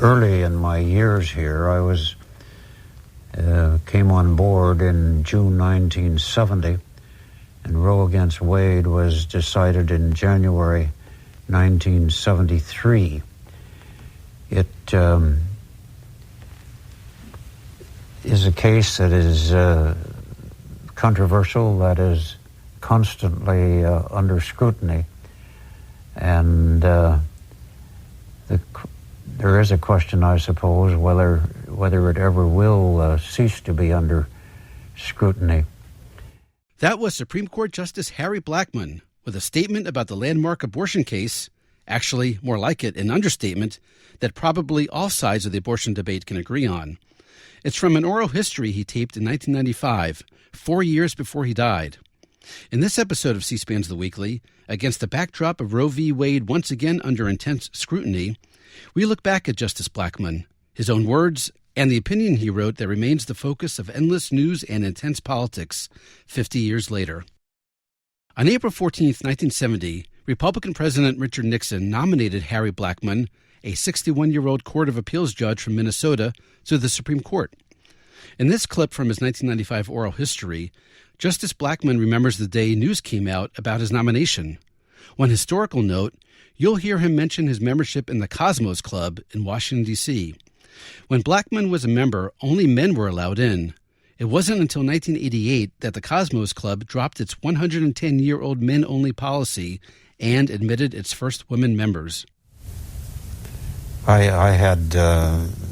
early in my years here. I came on board in June 1970, and Roe against Wade was decided in January 1973. It is a case that is controversial, that is constantly under scrutiny, and there is a question, I suppose, whether it ever will cease to be under scrutiny. That was Supreme Court Justice Harry Blackmun with a statement about the landmark abortion case, actually more like it, an understatement, that probably all sides of the abortion debate can agree on. It's from an oral history he taped in 1995, 4 years before he died. In this episode of C-SPAN's The Weekly, against the backdrop of Roe v. Wade once again under intense scrutiny, we look back at Justice Blackmun, his own words, and the opinion he wrote that remains the focus of endless news and intense politics 50 years later. On April 14, 1970, Republican President Richard Nixon nominated Harry Blackmun, a 61-year-old Court of Appeals judge from Minnesota, to the Supreme Court. In this clip from his 1995 oral history, Justice Blackmun remembers the day news came out about his nomination. One historical note, you'll hear him mention his membership in the Cosmos Club in Washington, D.C. When Blackmun was a member, only men were allowed in. It wasn't until 1988 that the Cosmos Club dropped its 110-year-old men-only policy and admitted its first women members. I had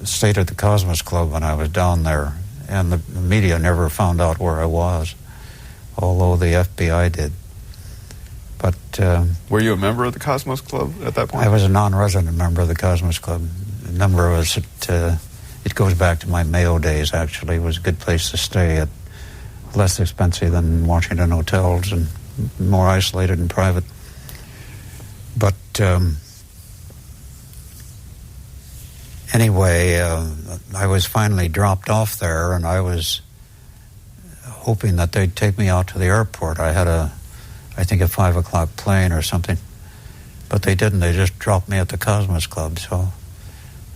stayed at the Cosmos Club when I was down there, and the media never found out where I was, although the FBI did. But were you a member of the Cosmos Club at that point? I was a non-resident member of the Cosmos Club. The number was it goes back to my Mayo days, actually. It was a good place to stay, at less expensive than Washington hotels and more isolated and private. But anyway, I was finally dropped off there, and I was hoping that they'd take me out to the airport. I had I think a 5 o'clock plane or something. But they didn't. They just dropped me at the Cosmos Club. So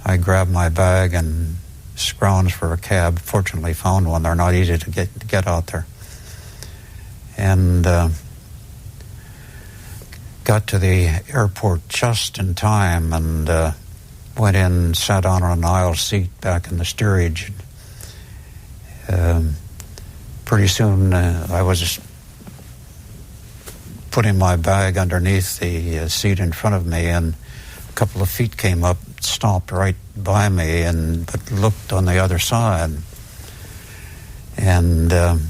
I grabbed my bag and scrounged for a cab. Fortunately found one. They're not easy to get out there. And got to the airport just in time, and went in, sat down on an aisle seat back in the steerage. Pretty soon I was putting my bag underneath the seat in front of me, and a couple of feet came up, stopped right by me, but looked on the other side. And the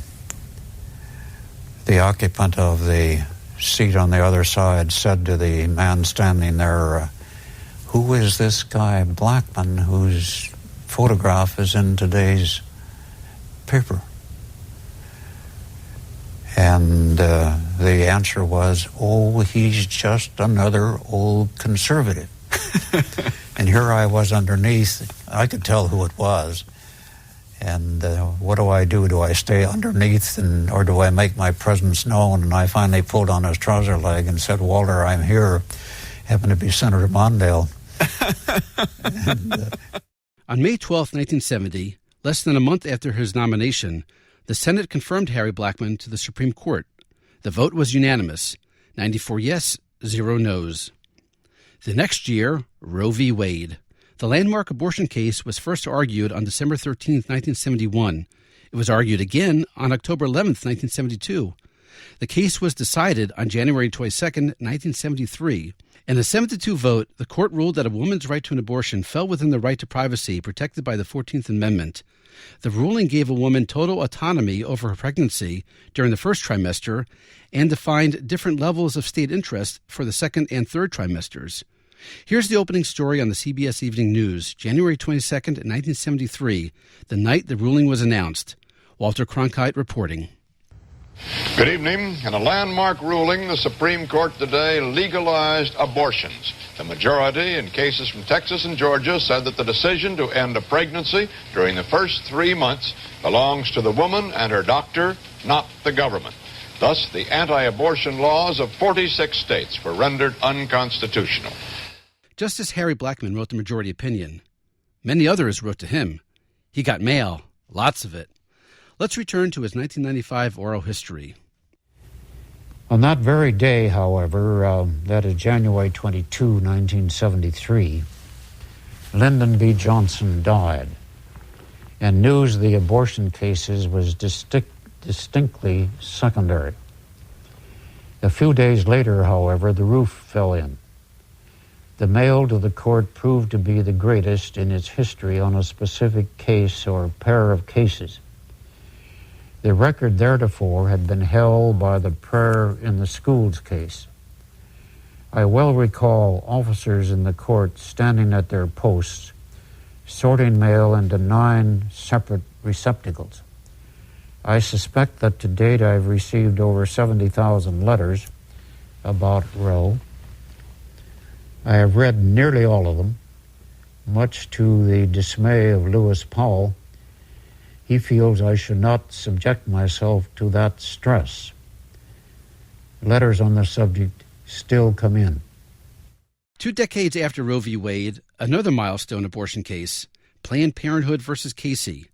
occupant of the seat on the other side said to the man standing there, "Who is this guy Blackmun whose photograph is in today's paper?" And the answer was, "Oh, he's just another old conservative." And here I was underneath. I could tell who it was. And what do? Do I stay underneath, or do I make my presence known? And I finally pulled on his trouser leg and said, "Walter, I'm here. Happen to be Senator Mondale." On May 12, 1970, less than a month after his nomination, the Senate confirmed Harry Blackmun to the Supreme Court. The vote was unanimous, 94 yes, 0 no's. The next year, Roe v. Wade. The landmark abortion case was first argued on December 13, 1971. It was argued again on October 11, 1972. The case was decided on January 22, 1973. In a 7-2 vote, the court ruled that a woman's right to an abortion fell within the right to privacy protected by the 14th Amendment. The ruling gave a woman total autonomy over her pregnancy during the first trimester and defined different levels of state interest for the second and third trimesters. Here's the opening story on the CBS Evening News, January 22, 1973, the night the ruling was announced. Walter Cronkite reporting. Good evening. In a landmark ruling, the Supreme Court today legalized abortions. The majority in cases from Texas and Georgia said that the decision to end a pregnancy during the first 3 months belongs to the woman and her doctor, not the government. Thus, the anti-abortion laws of 46 states were rendered unconstitutional. Justice Harry Blackmun wrote the majority opinion. Many others wrote to him. He got mail, lots of it. Let's return to his 1995 oral history. On that very day, however, that is January 22, 1973, Lyndon B. Johnson died, and news of the abortion cases was distinctly secondary. A few days later, however, the roof fell in. The mail to the court proved to be the greatest in its history on a specific case or pair of cases. The record theretofore had been held by the prayer in the schools case. I well recall officers in the court standing at their posts, sorting mail into 9 separate receptacles. I suspect that to date I've received over 70,000 letters about Roe. I have read nearly all of them, much to the dismay of Lewis Powell. He feels I should not subject myself to that stress. Letters on the subject still come in. 2 decades after Roe v. Wade, another milestone abortion case, Planned Parenthood versus Casey.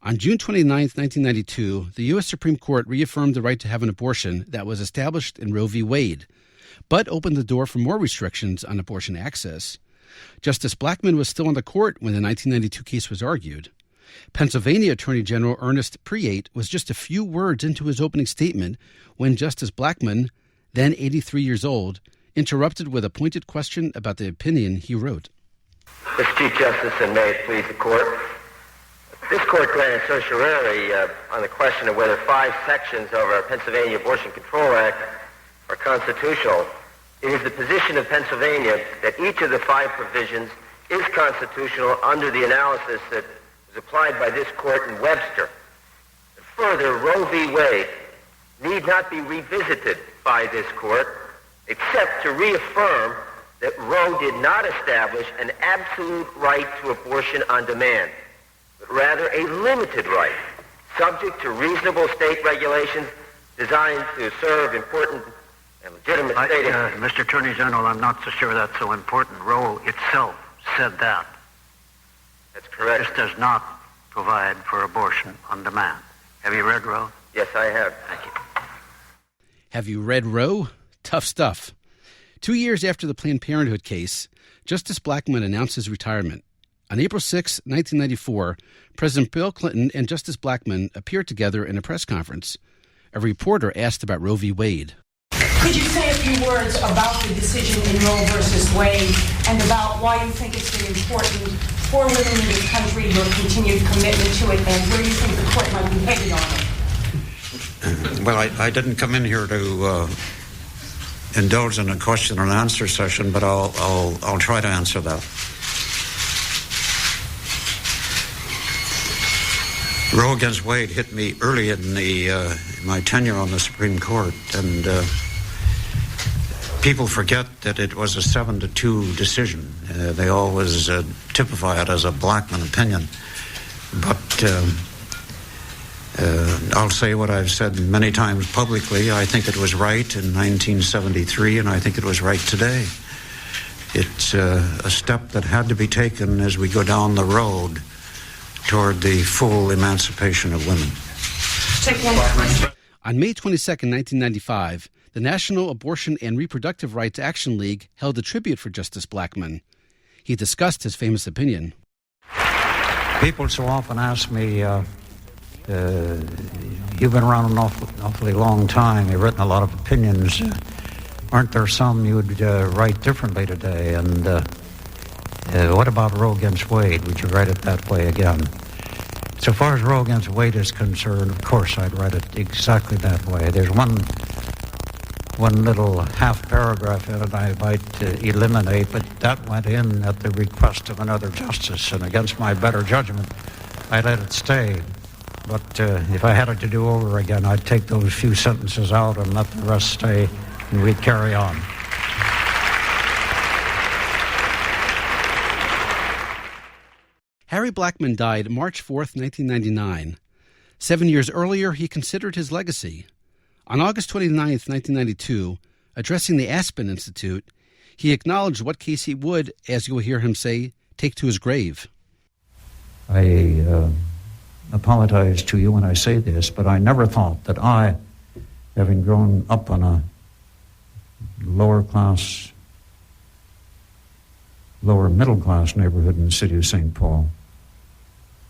On June 29, 1992, the U.S. Supreme Court reaffirmed the right to have an abortion that was established in Roe v. Wade, but opened the door for more restrictions on abortion access. Justice Blackmun was still on the court when the 1992 case was argued. Pennsylvania Attorney General Ernest Priate was just a few words into his opening statement when Justice Blackmun, then 83 years old, interrupted with a pointed question about the opinion he wrote. Mr. Chief Justice, and may it please the Court, this Court granted certiorari on the question of whether 5 sections of our Pennsylvania Abortion Control Act are constitutional. It is the position of Pennsylvania that each of the 5 provisions is constitutional under the analysis that was applied by this Court in Webster. Further, Roe v. Wade need not be revisited by this Court except to reaffirm that Roe did not establish an absolute right to abortion on demand, but rather a limited right, subject to reasonable state regulations designed to serve important and legitimate state interests. Mr. Attorney General, I'm not so sure that's so important. Roe itself said that. That's correct. This does not provide for abortion on demand. Have you read Roe? Yes, I have. Thank you. Have you read Roe? Tough stuff. 2 years after the Planned Parenthood case, Justice Blackmun announced his retirement. On April 6, 1994, President Bill Clinton and Justice Blackmun appeared together in a press conference. A reporter asked about Roe v. Wade. Could you say a few words about the decision in Roe versus Wade and about why you think it's been important for women in this country, your continued commitment to it, and where you think the court might be headed on it? Well, I didn't come in here to indulge in a question and answer session, but I'll try to answer that. Roe against Wade hit me early in my tenure on the Supreme Court, and people forget that it was a 7-2 decision. They always typify it as a Blackmun opinion, but I'll say what I've said many times publicly. I think it was right in 1973, and I think it was right today. It's a step that had to be taken as we go down the road toward the full emancipation of women. On May 22, 1995, the National Abortion and Reproductive Rights Action League held a tribute for Justice Blackmun. He discussed his famous opinion. People so often ask me, you've been around an awfully long time, you've written a lot of opinions. Aren't there some you'd write differently today? And what about Roe against Wade? Would you write it that way again? So far as Roe against Wade is concerned, of course I'd write it exactly that way. There's one little half paragraph in it I might eliminate, but that went in at the request of another justice, and against my better judgment, I let it stay. But if I had it to do over again, I'd take those few sentences out and let the rest stay, and we'd carry on. Harry Blackmun died March 4, 1999. 7 years earlier, he considered his legacy. On August 29, 1992, addressing the Aspen Institute, he acknowledged what case he would, as you will hear him say, take to his grave. I apologize to you when I say this, but I never thought that I, having grown up on a lower middle class neighborhood in the city of St. Paul,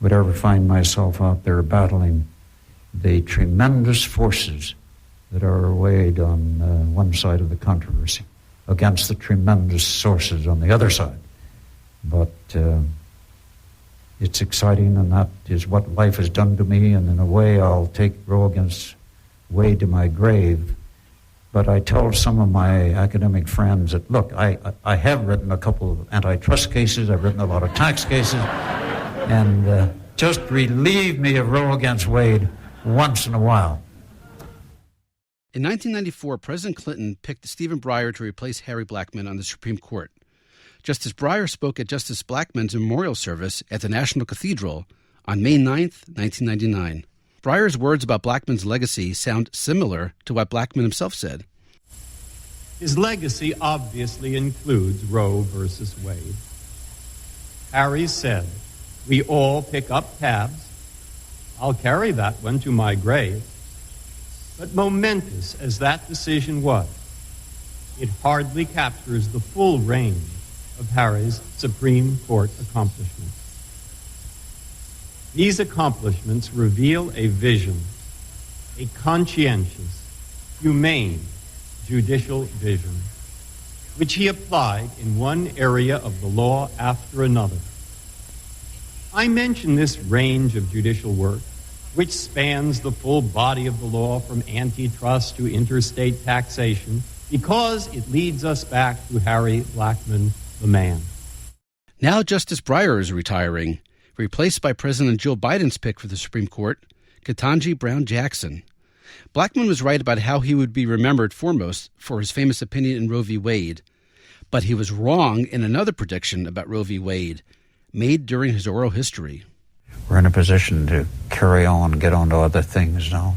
would ever find myself out there battling the tremendous forces that are arrayed on one side of the controversy against the tremendous sources on the other side. But it's exciting, and that is what life has done to me, and in a way I'll take Roe against Wade to my grave. But I tell some of my academic friends that, look, I have written a couple of antitrust cases, I've written a lot of tax cases, and just relieve me of Roe against Wade once in a while. In 1994, President Clinton picked Stephen Breyer to replace Harry Blackmun on the Supreme Court. Justice Breyer spoke at Justice Blackmun's memorial service at the National Cathedral on May 9th, 1999. Breyer's words about Blackmun's legacy sound similar to what Blackmun himself said. His legacy obviously includes Roe versus Wade. Harry said, "We all pick up tabs. I'll carry that one to my grave." But momentous as that decision was, it hardly captures the full range of Harry's Supreme Court accomplishments. These accomplishments reveal a vision, a conscientious, humane judicial vision, which he applied in one area of the law after another. I mention this range of judicial work, which spans the full body of the law from antitrust to interstate taxation, because it leads us back to Harry Blackmun, the man. Now Justice Breyer is retiring, replaced by President Joe Biden's pick for the Supreme Court, Ketanji Brown Jackson. Blackmun was right about how he would be remembered foremost for his famous opinion in Roe v. Wade, but he was wrong in another prediction about Roe v. Wade, made during his oral history. We're in a position to carry on and get on to other things now.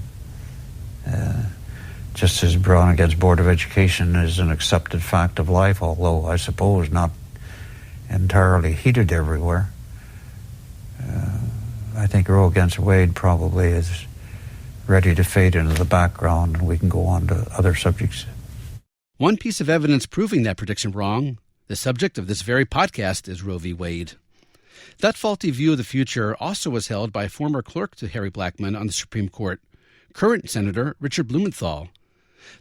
Justice Brown against Board of Education is an accepted fact of life, although I suppose not entirely heeded everywhere. I think Roe against Wade probably is ready to fade into the background, and we can go on to other subjects. One piece of evidence proving that prediction wrong, the subject of this very podcast, is Roe v. Wade. That faulty view of the future also was held by former clerk to Harry Blackmun on the Supreme Court, current Senator Richard Blumenthal.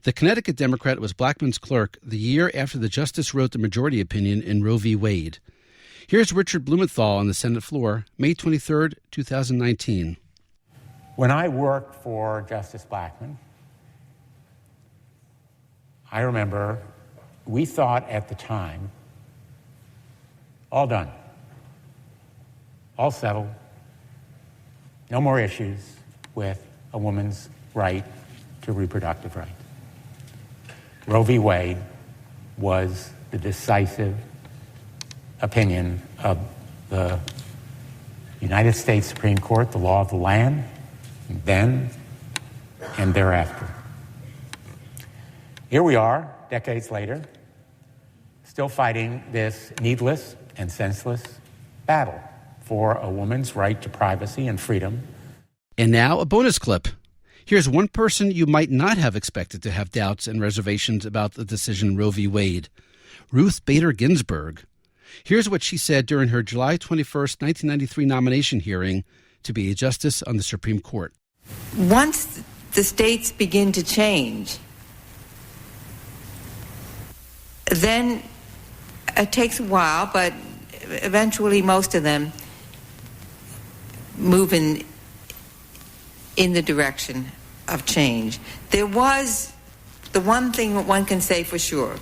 The Connecticut Democrat was Blackmun's clerk the year after the justice wrote the majority opinion in Roe v. Wade. Here's Richard Blumenthal on the Senate floor, May 23, 2019. When I worked for Justice Blackmun, I remember we thought at the time, all done. All settled, no more issues with a woman's right to reproductive right. Roe v. Wade was the decisive opinion of the United States Supreme Court, the law of the land, then and thereafter. Here we are, decades later, still fighting this needless and senseless battle for a woman's right to privacy and freedom. And now a bonus clip. Here's one person you might not have expected to have doubts and reservations about the decision Roe v. Wade, Ruth Bader Ginsburg. Here's what she said during her July 21st, 1993 nomination hearing to be a justice on the Supreme Court. Once the states begin to change, then it takes a while, but eventually most of them move in the direction of change. There was the one thing that one can say for sure.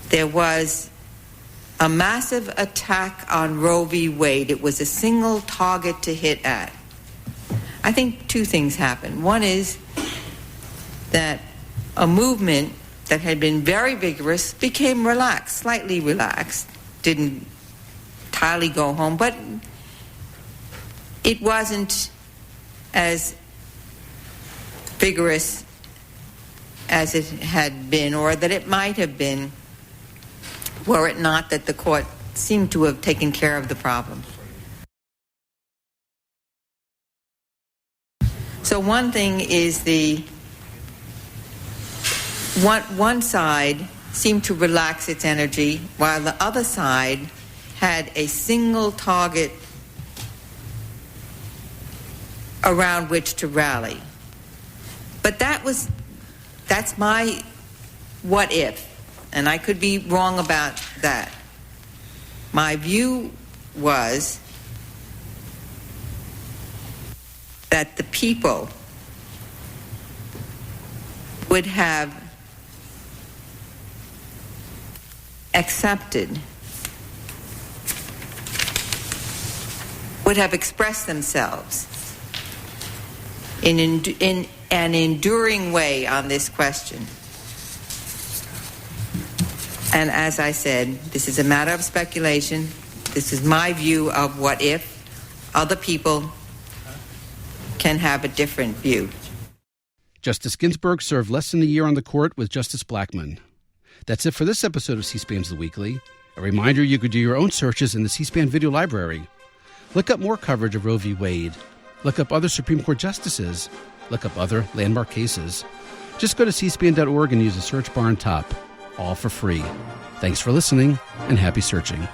There was a massive attack on Roe v. Wade. It was a single target to hit at. I think two things happened. One is that a movement that had been very vigorous became relaxed, slightly relaxed, didn't entirely go home, but it wasn't as vigorous as it had been, or that it might have been, were it not that the court seemed to have taken care of the problem. So one thing is one side seemed to relax its energy while the other side had a single target around which to rally. But that's my what if, and I could be wrong about that. My view was that the people would have accepted, would have expressed themselves in an enduring way on this question. And as I said, this is a matter of speculation. This is my view of what if. Other people can have a different view. Justice Ginsburg served less than a year on the court with Justice Blackmun. That's it for this episode of C-SPAN's The Weekly. A reminder, you could do your own searches in the C-SPAN video library. Look up more coverage of Roe v. Wade. Look up other Supreme Court justices. Look up other landmark cases. Just go to cspan.org and use the search bar on top. All for free. Thanks for listening, and happy searching.